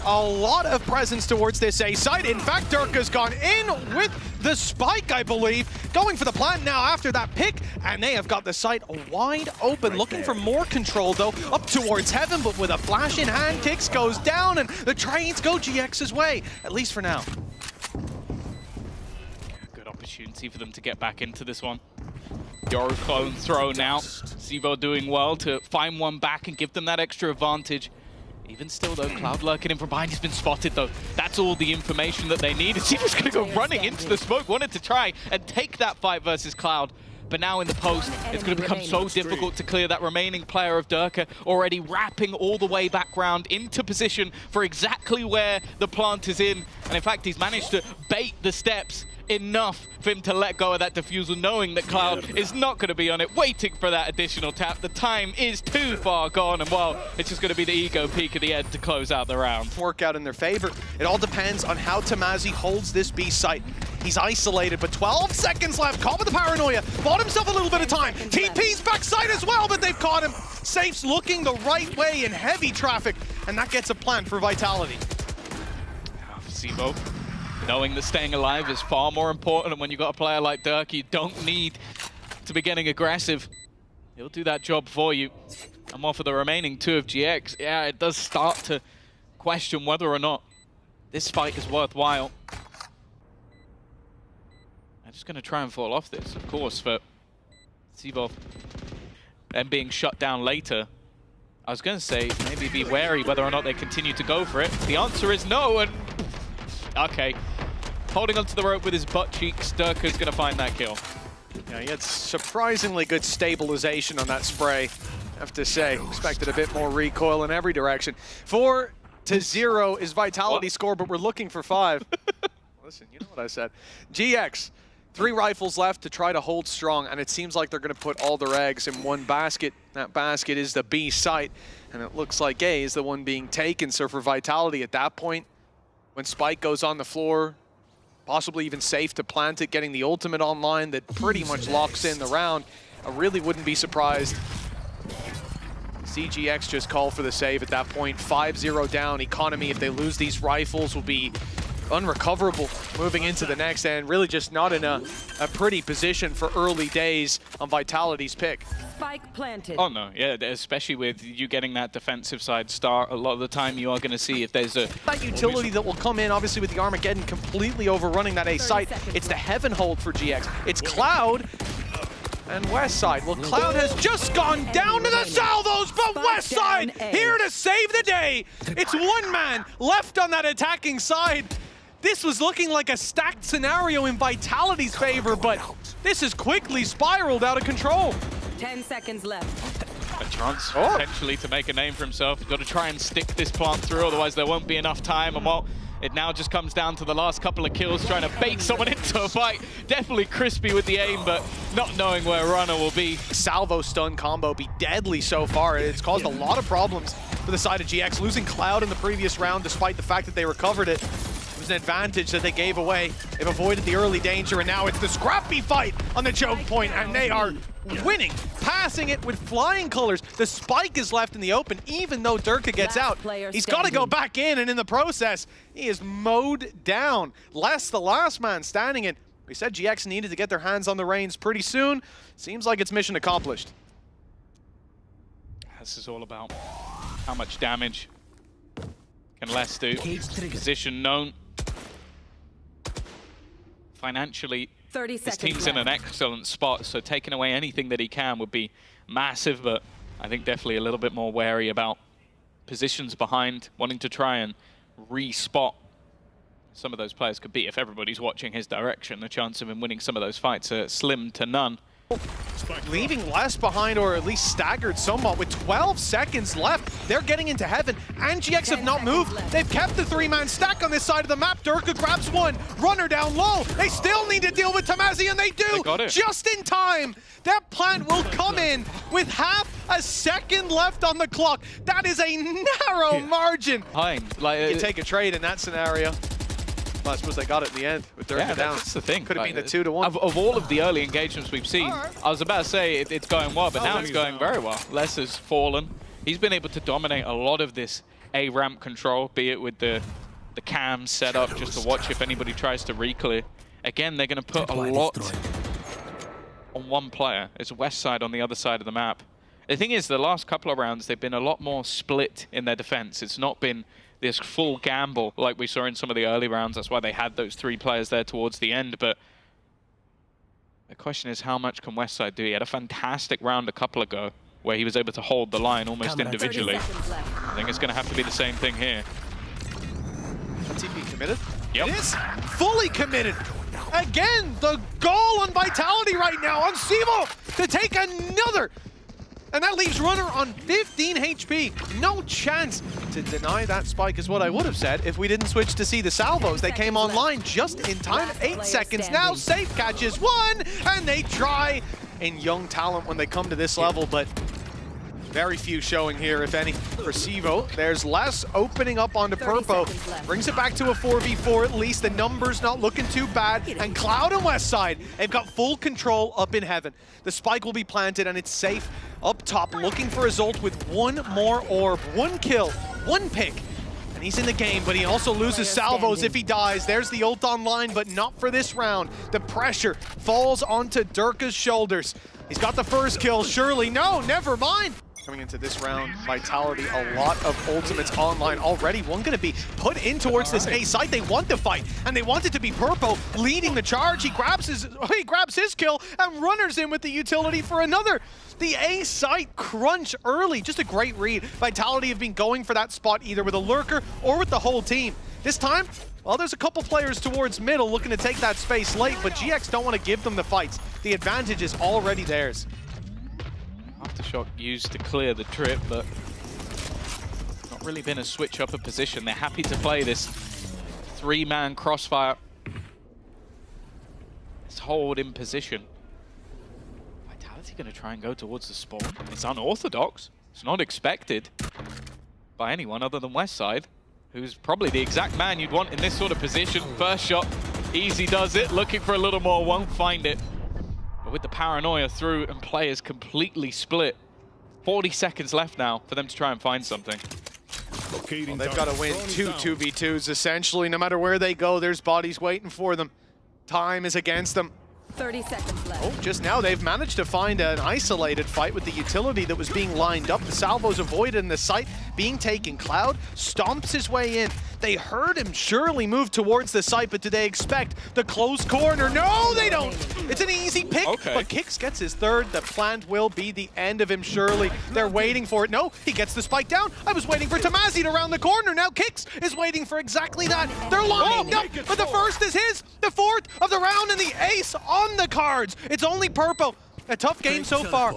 a lot of presence towards this A site. In fact, Durka's gone in with the spike, I believe. Going for the plant now after that pick, and they have got the site wide open. Looking for more control, though, up towards heaven, but with a flash in hand, Tix goes down, and the trades go GX's way, at least for now. Good opportunity for them to get back into this one. Yoru clone throw now. Zevo doing well to find one back and give them that extra advantage. Even still, though, Cloud lurking in from behind. He's been spotted, though. That's all the information that they need. Zevo's going to go running into the smoke. Wanted to try and take that fight versus Cloud. But now in the post, it's going to become so difficult to clear that remaining player of Durka, already wrapping all the way back round into position for exactly where the plant is in. And in fact, he's managed to bait the steps enough for him to let go of that defusal, knowing that Cloud is not going to be on it, waiting for that additional tap. The time is too far gone, and well, it's just going to be the ego peak of the end to close out the round. Work out in their favor. It all depends on how Tamazi holds this B site. He's isolated, but 12 seconds left. Caught with the paranoia. Bought himself a little bit of time. TP's backside as well, but they've caught him. Safe's looking the right way in heavy traffic, and that gets a plant for Vitality. Zevo, knowing that staying alive is far more important, and when you've got a player like Dirk, you don't need to be getting aggressive. He'll do that job for you. And more for the remaining two of GX, yeah, it does start to question whether or not this fight is worthwhile. I'm just going to try and fall off this, of course, for Zevo. And being shut down later, I was going to say maybe be wary whether or not they continue to go for it. The answer is no, and okay. Holding onto the rope with his butt cheeks, Durka's going to find that kill. Yeah, he had surprisingly good stabilization on that spray, I have to say. Expected a bit more recoil in every direction. 4-0 is Vitality's score, but we're looking for 5. Listen, you know what I said. GX, 3 rifles left to try to hold strong, and it seems like they're going to put all their eggs in one basket. That basket is the B site, and it looks like A is the one being taken. So for Vitality at that point, when Spike goes on the floor, possibly even safe to plant it, getting the ultimate online that pretty much locks in the round, I really wouldn't be surprised. CGX just call for the save at that point. 5-0 down. Economy, if they lose these rifles, will be unrecoverable moving into the next, and really just not in a pretty position for early days on Vitality's pick. Spike planted. Oh no, yeah, especially with you getting that defensive side start, a lot of the time you are going to see if there's a... That utility that will come in, obviously with the Armageddon completely overrunning that A site. It's the heaven hold for GX. It's Cloud and West Side. Well, Cloud has just gone down to the salvos, but West Side here to save the day. It's one man left on that attacking side. This was looking like a stacked scenario in Vitality's favor, but this has quickly spiraled out of control. 10 seconds left. A chance potentially to make a name for himself. He's got to try and stick this plant through, otherwise there won't be enough time. And well, it now just comes down to the last couple of kills, trying to bait someone into a fight. Definitely crispy with the aim, but not knowing where Runner will be. Salvo stun combo be deadly so far. It's caused a lot of problems for the side of GX. Losing Cloud in the previous round, despite the fact that they recovered it, was an advantage that they gave away. They've avoided the early danger, and now it's the scrappy fight on the choke point, and they are winning, passing it with flying colors. The spike is left in the open, even though Durka gets out. He's got to go back in, and in the process, he is mowed down. Less the last man standing in. We said GX needed to get their hands on the reins pretty soon. Seems like it's mission accomplished. This is all about how much damage can Les do. Position known. Financially, this team's in an excellent spot, so taking away anything that he can would be massive, but I think definitely a little bit more wary about positions behind, wanting to try and re-spot some of those players could be. If everybody's watching his direction, the chance of him winning some of those fights are slim to none. Leaving less behind, or at least staggered somewhat. With 12 seconds left, they're getting into heaven, and GX have not moved. They've kept the 3-man stack on this side of the map. Durka grabs one, Runner down low. They still need to deal with Tamazi, and they do, they got it just in time. That plant will come in with half a second left on the clock. That is a narrow margin. Like, you take a trade in that scenario. Well, I suppose they got it in the end with Durka down. That's the thing. Could have been the 2-1. Of all of the early engagements we've seen, I was about to say it's going well, but now it's going very well. Les has fallen. He's been able to dominate a lot of this A ramp control, be it with the cams set up just to watch if anybody tries to re-clear. Again, they're going to put a lot on one player. It's West Side on the other side of the map. The thing is, the last couple of rounds, they've been a lot more split in their defense. It's not been this full gamble like we saw in some of the early rounds. That's why they had those 3 players there towards the end. But the question is, how much can West Side do? He had a fantastic round a couple ago where he was able to hold the line almost individually. I think it's going to have to be the same thing here. TP committed? Yep. It is fully committed. Again, the goal on Vitality right now on Sivo to take another. And that leaves Runner on 15 HP. No chance to deny that spike is what I would have said if we didn't switch to see the salvos. They came online just in time. 8 seconds now. Safe catches 1, and they try in young talent when they come to this level, but very few showing here, if any, for Sivo. There's less opening up onto Purpo. Brings it back to a 4v4 at least. The numbers not looking too bad. And Cloud and West Side, they've got full control up in heaven. The spike will be planted and it's safe up top, looking for a Zolt with 1 more orb. 1 kill, 1 pick. And he's in the game, but he also loses salvos if he dies. There's the ult online, but not for this round. The pressure falls onto Durka's shoulders. He's got the first kill, surely. No, never mind. Coming into this round, Vitality, a lot of ultimates online already. One gonna be put in towards this A site. They want the fight, and they want it to be Purpo leading the charge. He grabs his kill, and Runner's in with the utility for another. The A site crunch early, just a great read. Vitality have been going for that spot either with a lurker or with the whole team. This time, well, there's a couple players towards middle looking to take that space late, but GX don't want to give them the fights. The advantage is already theirs. Aftershock used to clear the trip, but not really been a switch up of position. They're happy to play this 3-man crossfire. Let's hold in position. Vitality going to try and go towards the spawn. It's unorthodox. It's not expected by anyone other than West Side, who's probably the exact man you'd want in this sort of position. First shot, easy does it. Looking for a little more, won't find it. With the paranoia through and players completely split. 40 seconds left now for them to try and find something. Well, they've got to win 2 2v2s essentially. No matter where they go, there's bodies waiting for them. Time is against them. 30 seconds left. Oh, just now they've managed to find an isolated fight with the utility that was being lined up. The salvos avoided and the site being taken. Cloud stomps his way in. They heard him surely move towards the site, but do they expect the close corner? No, they don't. It's an easy pick, but Kix gets his 3rd. The plant will be the end of him, surely. They're waiting for it. No, he gets the spike down. I was waiting for Tamazi to round the corner. Now Kix is waiting for exactly that. They're lining up, but the first is his. The 4th of the round and the ace on the cards. It's only Purpo. A tough game so far.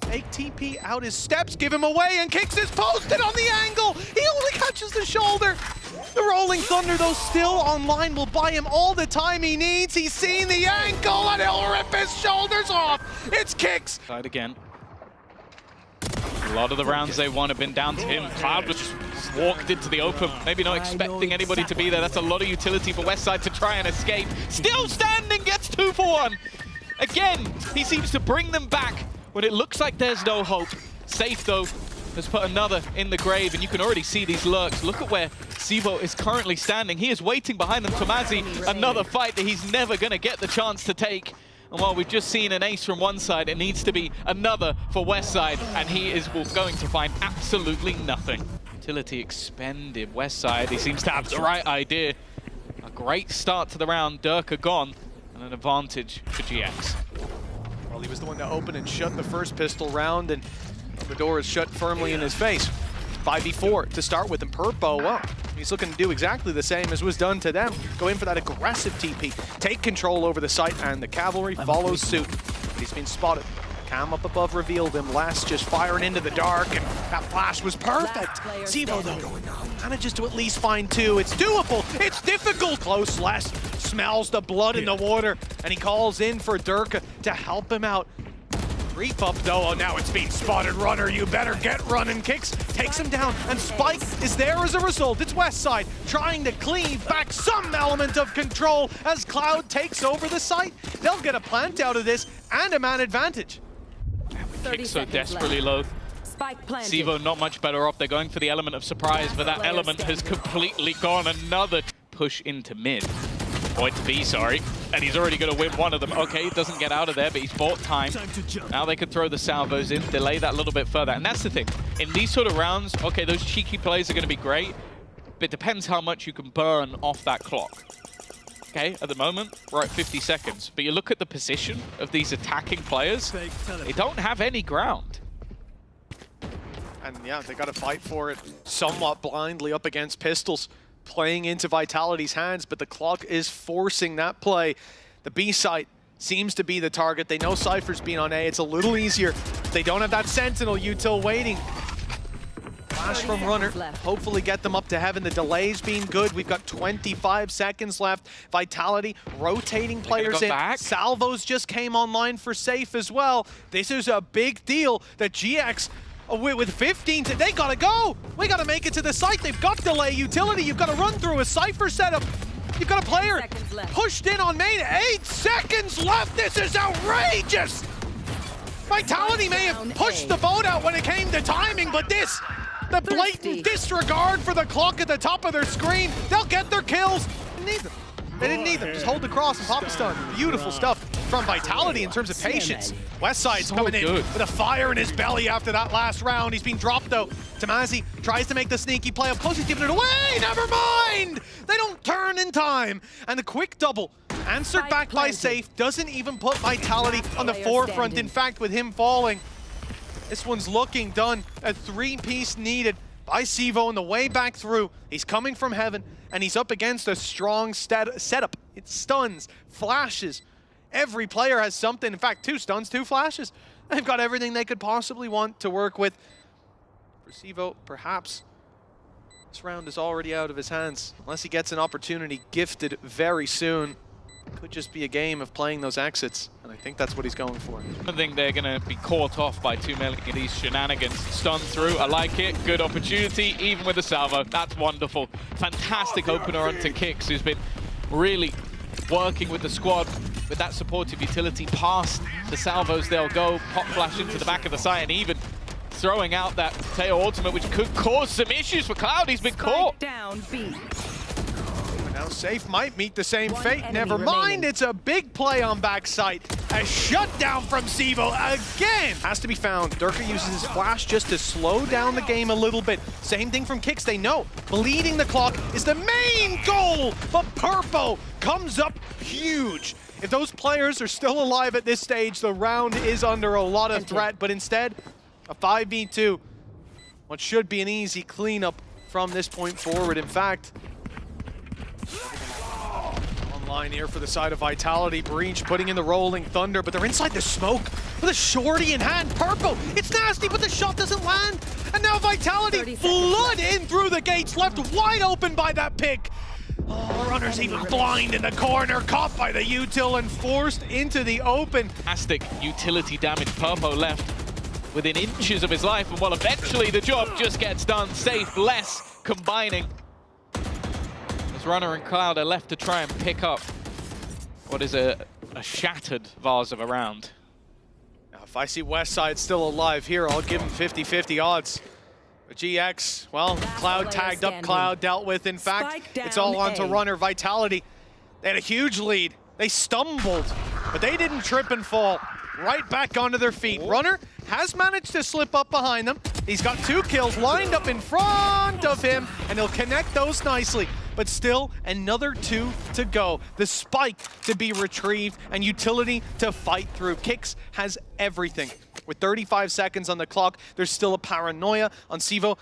Fake TP out his steps, give him away, and Kix is posted on the angle. He only catches the shoulder. The Rolling Thunder, though, still online, will buy him all the time he needs. He's seen the ankle, and he'll rip his shoulders off. It's Kix. Side again. A lot of the rounds they won have been down to him. Cloud was just walked into the open, maybe not expecting anybody to be there. That's a lot of utility for West Side to try and escape. Still standing, gets 2 for 1. Again, he seems to bring them back when it looks like there's no hope. Safe, though, has put another in the grave, and you can already see these lurks. Look at where Sivo is currently standing. He is waiting behind them. Tomazi, another fight that he's never going to get the chance to take. And while we've just seen an ace from one side, it needs to be another for West Side, and he is going to find absolutely nothing. Utility expended. West Side, he seems to have the right idea. A great start to the round. Durka gone, and an advantage for GX. Well, he was the one to open and shut the first pistol round, and the door is shut firmly in his face. 5v4 to start with, and Purpo, well, he's looking to do exactly the same as was done to them. Go in for that aggressive TP, take control over the site, and the cavalry follows suit. But he's been spotted. Cam up above revealed him. Last just firing into the dark, and that flash was perfect. Sivo, though, manages to at least find 2. It's doable. It's difficult. Close. Less smells the blood in the water, and he calls in for Durka to help him out. Reef up, though. Oh, now it's being spotted. Runner, you better get running. Kix takes him down, and Spike is there as a result. It's West Side trying to cleave back some element of control as Cloud takes over the site. They'll get a plant out of this and a man advantage. Kix so desperately low. Spike planted. Sivo not much better off. They're going for the element of surprise, but that element has completely gone. Another push into mid. Point to B, sorry. And he's already going to win one of them. Okay, he doesn't get out of there, but he's bought time. Now they can throw the salvos in, delay that a little bit further. And that's the thing. In these sort of rounds, okay, those cheeky plays are going to be great, but it depends how much you can burn off that clock. Okay, at the moment, we're at 50 seconds. But you look at the position of these attacking players, they don't have any ground. And yeah, they got to fight for it somewhat blindly up against pistols, playing into Vitality's hands, but the clock is forcing that play. The B site seems to be the target. They know Cypher's been on A. It's a little easier. They don't have that Sentinel util waiting. Flash from Runner, hopefully get them up to heaven. The delay's been good. We've got 25 seconds left. Vitality rotating players in. Back. Salvos just came online for safe as well. This is a big deal that GX with 15, they gotta go. We gotta make it to the site. They've got delay utility. You've got to run through a Cypher setup. You've got a player pushed in on main. 8 seconds left. This is outrageous. Vitality may have pushed the boat out when it came to timing, but this, the blatant disregard for the clock at the top of their screen. They'll get their kills. They didn't need them. They didn't need them. Just hold the cross and pop a stun. Beautiful stuff from Vitality in terms of patience. Westside's coming in with a fire in his belly after that last round. He's been dropped though. Tamazi tries to make the sneaky play up close. He's giving it away. Never mind. They don't turn in time. And the quick double answered back by Safe doesn't even put Vitality on the forefront. In fact, with him falling, this one's looking done. A 3-piece needed by Sivo on the way back through. He's coming from heaven, and he's up against a strong setup. It stuns, flashes. Every player has something. In fact, 2 stuns, 2 flashes. They've got everything they could possibly want to work with. For Sivo, perhaps this round is already out of his hands. Unless he gets an opportunity gifted very soon. Could just be a game of playing those exits, and I think that's what he's going for. I think they're going to be caught off by 2 million of these shenanigans. Stun through, I like it. Good opportunity, even with the salvo. That's wonderful. Fantastic opener onto Kix, who's been really working with the squad with that supportive utility. Past the salvos, they'll go. Pop flash into the back of the site, and even throwing out that Teo ultimate, which could cause some issues for Cloud. He's been caught. Down B. Now Safe might meet the same fate. Never mind, it's a big play on backside. A shutdown from Sivo again. Has to be found. Durka uses his flash just to slow down the game a little bit. Same thing from Kix. They know bleeding the clock is the main goal, but Purpo comes up huge. If those players are still alive at this stage, the round is under a lot of threat, but instead, a 5v2. What should be an easy cleanup from this point forward. In fact, online here for the side of Vitality. Breach putting in the rolling thunder, but they're inside the smoke with a shorty in hand. Purple, it's nasty, but the shot doesn't land. And now Vitality flood in through the gates, left wide open by that pick. Oh, Runner's even blind in the corner, caught by the util and forced into the open. Fantastic utility damage. Purpo left within inches of his life, and well, eventually the job just gets done. Safe, less combining. Runner and Cloud are left to try and pick up what is a shattered vase of a round. Now, if I see Westside still alive here, I'll give him 50-50 odds. But GX, well, Cloud tagged up, Cloud dealt with. In fact, it's all on to Runner. Vitality, they had a huge lead. They stumbled, but they didn't trip and fall. Right back onto their feet. Runner has managed to slip up behind them. He's got 2 kills lined up in front of him, and he'll connect those nicely. But still, another 2 to go. The spike to be retrieved and utility to fight through. Kix has everything. With 35 seconds on the clock, there's still a paranoia on Sivo,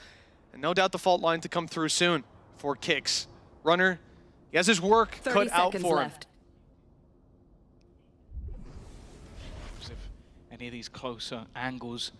and no doubt the fault line to come through soon for Kix. Runner, he has his work cut out for him. If any of these closer angles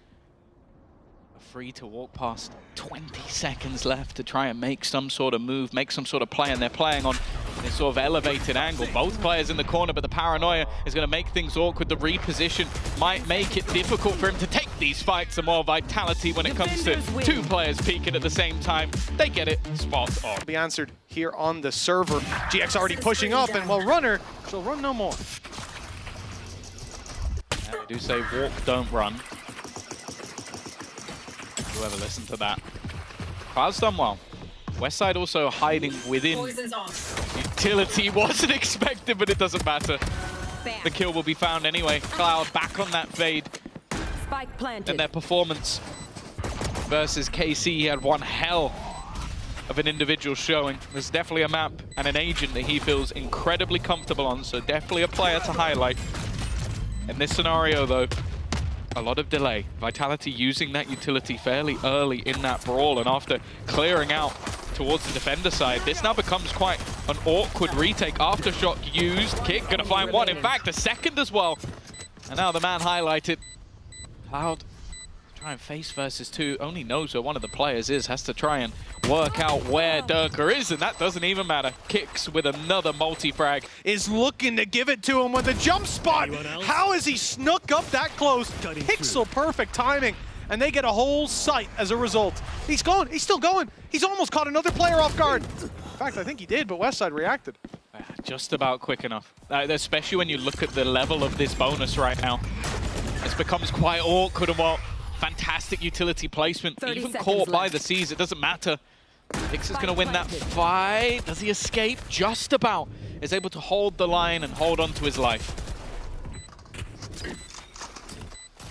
are free to walk past, 20 seconds left to try and make some sort of move, make some sort of play, and they're playing on this sort of elevated angle. Both players in the corner, but the paranoia is going to make things awkward. The reposition might make it difficult for him to take these fights. And more Vitality when it comes to 2 players peeking at the same time. They get it spot on. Be answered here on the server. GX already pushing up, and well, Runner shall run no more. And they do say walk, don't run. Whoever listened to that. Cloud's done well. Westside also hiding within. Utility wasn't expected, but it doesn't matter. The kill will be found anyway. Cloud back on that fade. Spike planted. And their performance versus KC, he had one hell of an individual showing. There's definitely a map and an agent that he feels incredibly comfortable on, so definitely a player to highlight. In this scenario though, a lot of delay. Vitality using that utility fairly early in that brawl, and after clearing out towards the defender side, this now becomes quite an awkward retake. Aftershock used, Kick gonna find one, in fact a second as well. And now the man highlighted. Cloud try and face versus two, only knows where one of the players is, has to try and work out where Durka is, and that doesn't even matter. Kicks with another multi-frag. Is looking to give it to him with a jump spot. How has he snuck up that close? Pixel perfect timing, and they get a whole site as a result. He's going, he's still going. He's almost caught another player off guard. In fact, I think he did, but Westside reacted. Just about quick enough, especially when you look at the level of this bonus right now. It becomes quite awkward, and well, fantastic utility placement, even caught by the C's, it doesn't matter. Hicks is going to win that fight. Does he escape? Just about. Is able to hold the line and hold on to his life.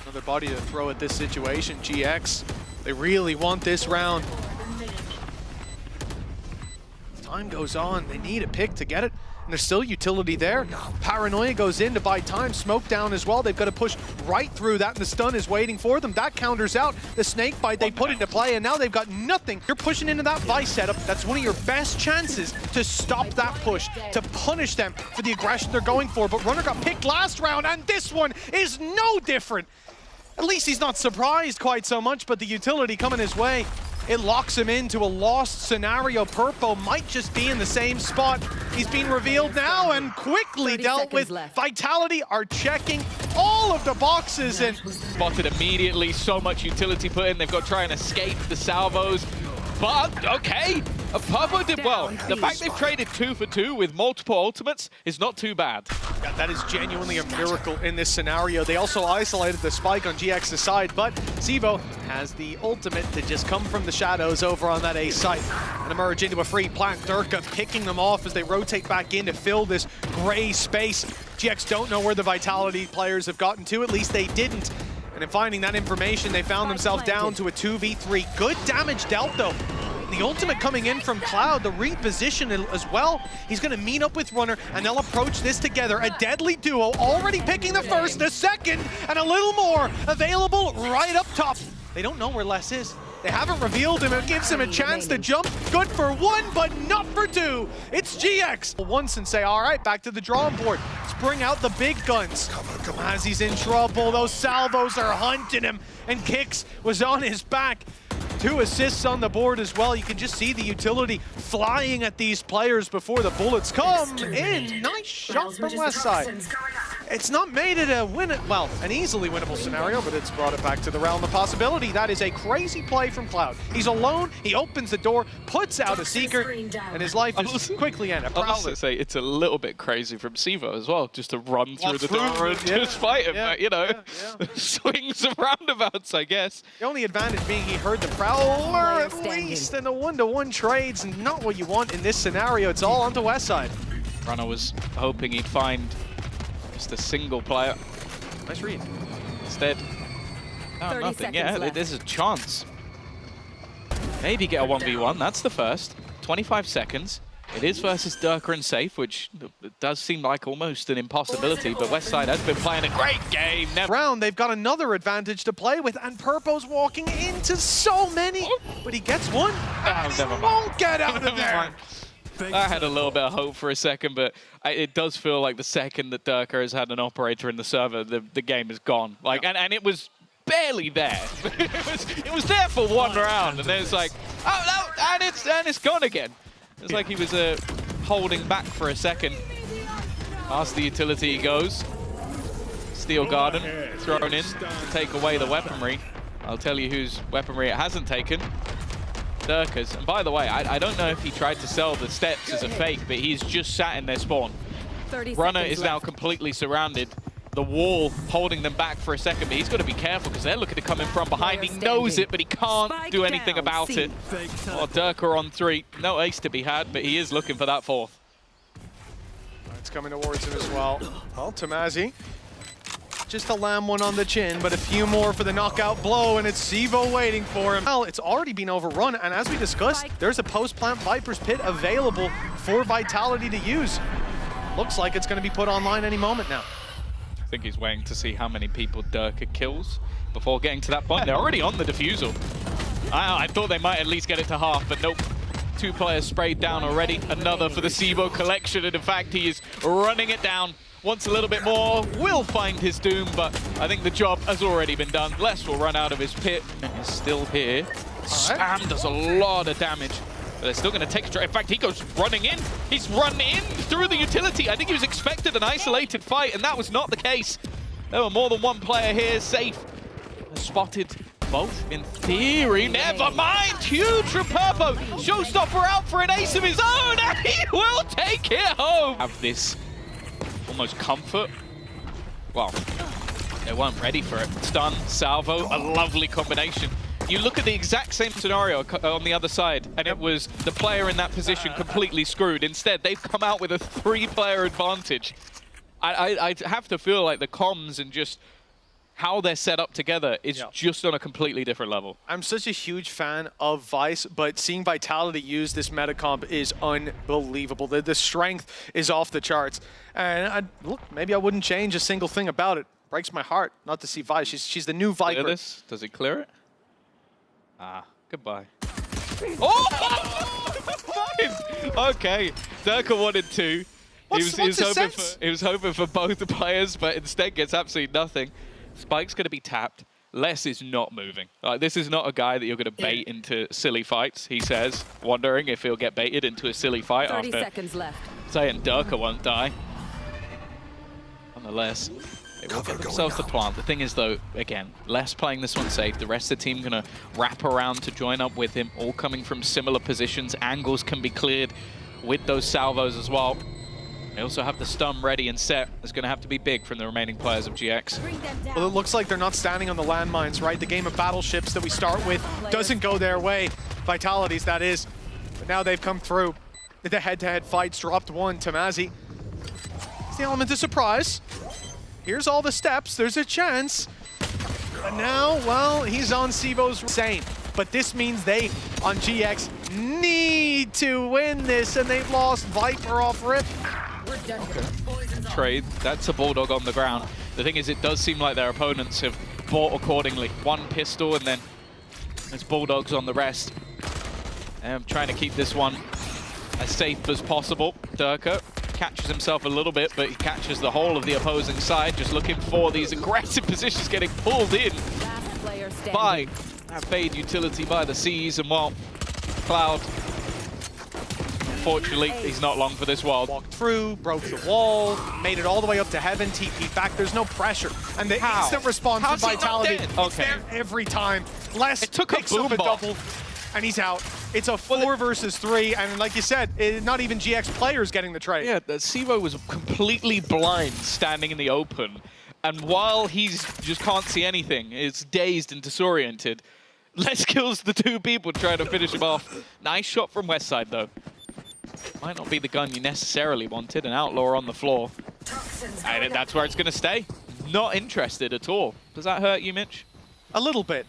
Another body to throw at this situation. GX, they really want this round. Time goes on, they need a pick to get it. And there's still utility there. Paranoia goes in to buy time. Smoke down as well. They've got to push right through that, and the stun is waiting for them. That counters out the snake bite they put into play, and now they've got nothing. You're pushing into that Vice setup. That's one of your best chances to stop that push, to punish them for the aggression they're going for. But Runner got picked last round, and this one is no different. At least he's not surprised quite so much, but the utility coming his way, it locks him into a lost scenario. Purpo might just be in the same spot. He's being revealed now and quickly dealt with. Vitality are checking all of the boxes and spotted immediately. So much utility put in. They've got to try and escape the salvos. But, okay, Purpo did well. The fact they've traded 2 for 2 with multiple ultimates is not too bad. Yeah, that is genuinely a miracle in this scenario. They also isolated the spike on GX's side, but Zevo has the ultimate to just come from the shadows over on that A site and emerge into a free plant. Durka picking them off as they rotate back in to fill this gray space. GX don't know where the Vitality players have gotten to, at least they didn't. And in finding that information, they found themselves down to a 2v3. Good damage dealt, though. The ultimate coming in from Cloud, the reposition as well. He's going to meet up with Runner, and they'll approach this together. A deadly duo, already picking the first, the second, and a little more available right up top. They don't know where Les is. They haven't revealed him. It gives him a chance to jump. Good for one, but not for two. It's GX. Once and say, all right, back to the drawing board. Let's bring out the big guns. As he's in trouble, those salvos are hunting him, and Kicks was on his back. 2 assists on the board as well. You can just see the utility flying at these players before the bullets come in. Nice shot from Westside. It's not made it a well, an easily winnable scenario, but it's brought it back to the realm of possibility. That is a crazy play from Cloud. He's alone, he opens the door, puts out a Seeker, and his life is quickly ended. I'll also say it's a little bit crazy from Zevo as well, just to run through the door and just fight him, but, you know, swings and roundabouts, I guess. The only advantage being he heard the Prowler at least, and the one-to-one trades, and not what you want in this scenario. It's all onto Westside. Runner was hoping he'd find just a single player. Nice read. Instead, nothing. Yeah, there's a chance. Maybe get a 1v1. That's the first. 25 seconds. It is versus Durka and Safe, which does seem like almost an impossibility, but Westside has been playing a great game. Round, they've got another advantage to play with, and Purpo's walking into so many, but he gets one. Never mind. Won't get out of there. I had a little bit of hope for a second, but it does feel like the second that Durka has had an operator in the server, the game is gone. Like, and it was barely there. it was there for one round, and then it's like, oh no, and it's gone again. It's like he was holding back for a second. Past the utility he goes. Steel Garden thrown in to take away the weaponry. I'll tell you whose weaponry it hasn't taken. Durka's. And by the way, I don't know if he tried to sell the steps as a fake, but he's just sat in their spawn. Runner is now completely surrounded. the wall holding them back for a second, but he's got to be careful because they're looking to come in from behind. He knows it, but he can't do anything about it. Oh, Durka on 3. No ace to be had, but he is looking for that 4th. It's coming towards him as well. Well, Tamazi, just to land one on the chin, but a few more for the knockout blow, and it's Sivo waiting for him. Well, it's already been overrun, and as we discussed, there's a post-plant Viper's Pit available for Vitality to use. Looks like it's going to be put online any moment now. I think he's waiting to see how many people Durka kills before getting to that point. They're already on the defusal. I thought they might at least get it to half, but nope. 2 players sprayed down already. Another for the Sivo collection, and in fact, he is running it down. Wants a little bit more, will find his doom, but I think the job has already been done. Les will run out of his pit. He's still here. Spam does a lot of damage. But they're still going to take straight. In fact, he goes running in. He's run in through the utility. I think he was expected an isolated fight, and that was not the case. There were more than one player here safe. Spotted both, in theory. Never mind. Huge from Purpo. Showstopper out for an ace of his own, and he will take it home. Have this almost comfort. Well, they weren't ready for it. Stun, salvo, a lovely combination. You look at the exact same scenario on the other side, and it was the player in that position completely screwed. Instead, they've come out with a 3-player advantage. I have to feel like the comms and just how they're set up together is just on a completely different level. I'm such a huge fan of Vice, but seeing Vitality use this meta comp is unbelievable. The strength is off the charts. And look, maybe I wouldn't change a single thing about it. Breaks my heart not to see Vice. She's the new Viper. Clear this? Does he clear it? Ah, goodbye. Oh! Okay, Durka wanted 2. He was hoping for both the players, but instead gets absolutely nothing. Spike's going to be tapped. Les is not moving. This is not a guy that you're going to bait into silly fights, he says, wondering if he'll get baited into a silly fight 30 after seconds left. saying Durka won't die. Nonetheless, they will get themselves the plant. The thing is, though, again, Les playing this one safe. The rest of the team going to wrap around to join up with him, all coming from similar positions. Angles can be cleared with those salvos as well. They also have the stun ready and set. It's going to have to be big from the remaining players of GX. Well, it looks like they're not standing on the landmines, right? The game of battleships that we start with doesn't go their way. Vitalities, that is. But now they've come through. The head-to-head fights dropped 1. Tamazi. It's the element of surprise. Here's all the steps. There's a chance. But now, well, he's on Sivo's insane. But this means they, on GX, need to win this, and they've lost Viper off rip. Okay. Trade. That's a Bulldog on the ground. The thing is, it does seem like their opponents have bought accordingly. 1 pistol, and then there's Bulldogs on the rest. And I'm trying to keep this one as safe as possible. Durka catches himself a little bit, but he catches the whole of the opposing side, just looking for these aggressive positions, getting pulled in by that Fade utility by the Seas, and well, Cloud, unfortunately, he's not long for this world. Walked through, broke the wall, made it all the way up to heaven, TP back. There's no pressure. And the instant response from Vitality, it's there every time. Les picks up a double, and he's out. It's a 4 versus 3, and like you said, not even GX players getting the trade. Yeah, Sivo was completely blind standing in the open, and while he's just can't see anything, is dazed and disoriented, Les kills the 2 people trying to finish him off. Nice shot from Westside, though. Might not be the gun you necessarily wanted. An Outlaw on the floor. And that's where it's going to stay. Not interested at all. Does that hurt you, Mitch? A little bit.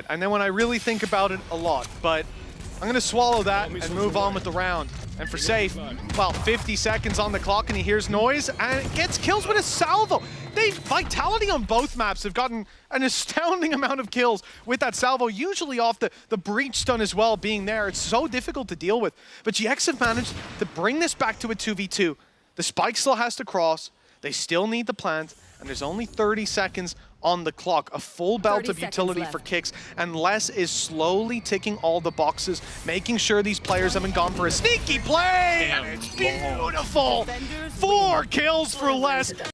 And then when I really think about it, a lot. But I'm going to swallow that and move on with the round. And for safe, well, 50 seconds on the clock, and he hears noise, and gets kills with a salvo. Vitality on both maps have gotten an astounding amount of kills with that salvo, usually off the breach stun as well being there. It's so difficult to deal with. But GX have managed to bring this back to a 2v2. The Spike still has to cross. They still need the plant, and there's only 30 seconds on the clock. A full belt of utility for kicks, and Les is slowly ticking all the boxes, making sure these players haven't gone for a sneaky play. And it's beautiful. 4 kills for Les.